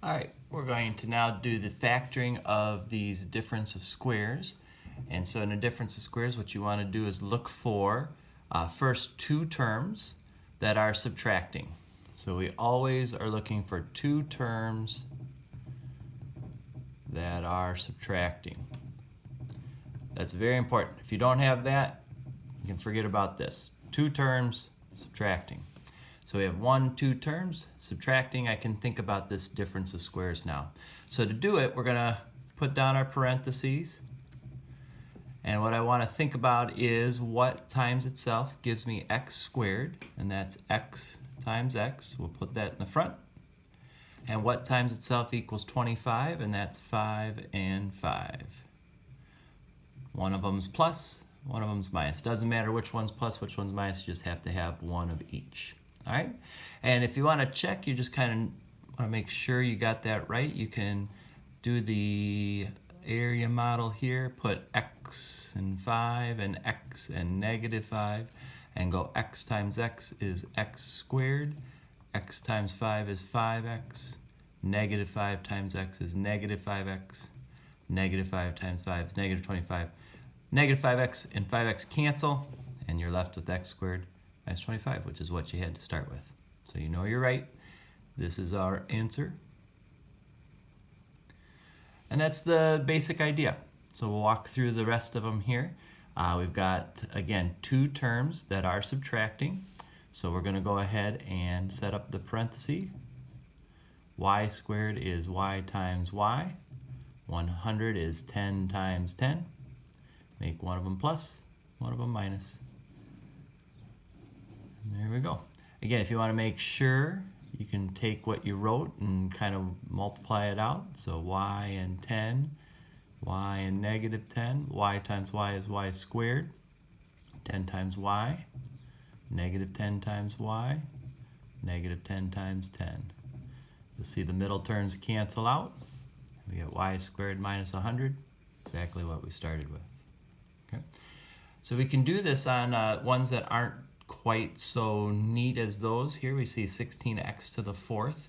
All right, we're going to now do the factoring of these difference of squares. And so in a difference of squares, what you want to do is look for first two terms that are subtracting. So we always are looking for two terms that are subtracting. That's very important. If you don't have that, you can forget about this. Two terms subtracting. So we have two terms subtracting. I can think about this difference of squares now. So to do it, we're going to put down our parentheses. And what I want to think about is what times itself gives me x squared, and that's x times x. We'll put that in the front. And what times itself equals 25, and that's 5 and 5. One of them's plus, one of them's minus. Doesn't matter which one's plus, which one's minus, you just have to have one of each. All right, and if you want to check, you just kind of want to make sure you got that right. You can do the area model here, put x and 5 and x and -5, and go x times x is x squared, x times 5 is 5x, -5 times x is -5x, -5 times 5 is -25. -5x and 5x cancel, and you're left with x squared minus 25, which is what you had to start with. So you know you're right. This is our answer. And that's the basic idea. So we'll walk through the rest of them here. We've got, again, two terms that are subtracting. So we're going to go ahead and set up the parenthesis. Y squared is y times y. 100 is 10 times 10. Make one of them plus, one of them minus. There we go. Again, if you want to make sure, you can take what you wrote and kind of multiply it out. So y and 10, y and -10, y times y is y squared, 10 times y, -10 times y, -10 times 10. You'll see the middle terms cancel out. We get y squared minus 100, exactly what we started with. Okay. So we can do this on ones that aren't quite so neat as those. Here we see 16x to the fourth.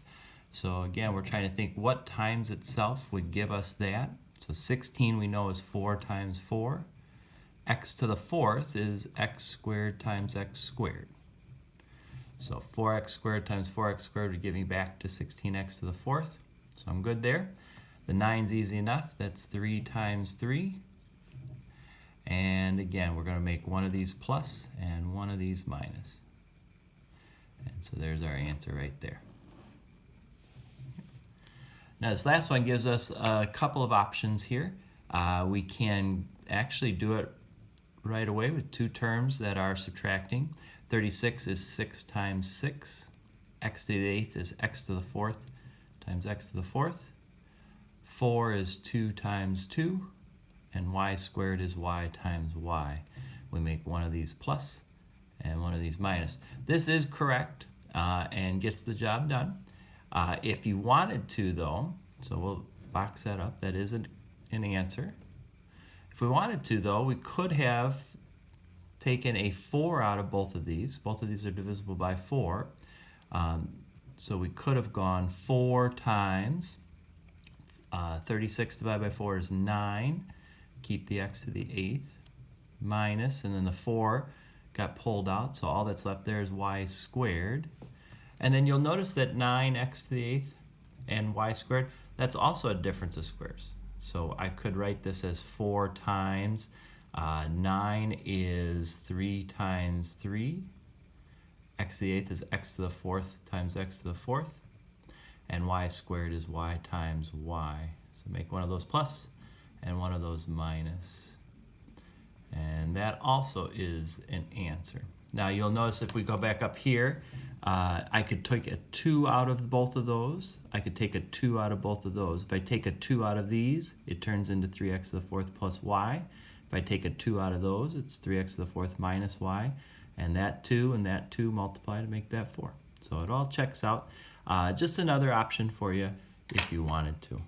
So again, we're trying to think what times itself would give us that. So 16 we know is 4 times 4. X to the fourth is x squared times x squared. So 4x squared times 4x squared would give me back to 16x to the fourth. So I'm good there. The 9's easy enough. That's 3 times 3. And again, we're going to make one of these plus and one of these minus. And so there's our answer right there. Now this last one gives us a couple of options here. We can actually do it right away with two terms that are subtracting. 36 is 6 times 6. X to the eighth is x to the fourth times x to the fourth. 4 is 2 times 2. And y squared is y times y. We make one of these plus and one of these minus. This is correct and gets the job done. If you wanted to, though, so we'll box that up. That isn't an answer. If we wanted to, though, we could have taken a 4 out of both of these. Both of these are divisible by 4. So we could have gone 4 times 36 divided by 4 is 9. Keep the x to the eighth, minus, and then the 4 got pulled out, so all that's left there is y squared. And then you'll notice that 9x to the eighth and y squared, that's also a difference of squares. So I could write this as 4 times 9 is 3 times 3. X to the eighth is x to the fourth times x to the fourth. And y squared is y times y. So make one of those plus and one of those minus. And that also is an answer. Now you'll notice if we go back up here, I could take a 2 out of both of those. I could take a 2 out of both of those. If I take a 2 out of these, it turns into 3x to the fourth plus y. If I take a 2 out of those, it's 3x to the fourth minus y. And that 2 multiply to make that 4. So it all checks out. Just another option for you if you wanted to.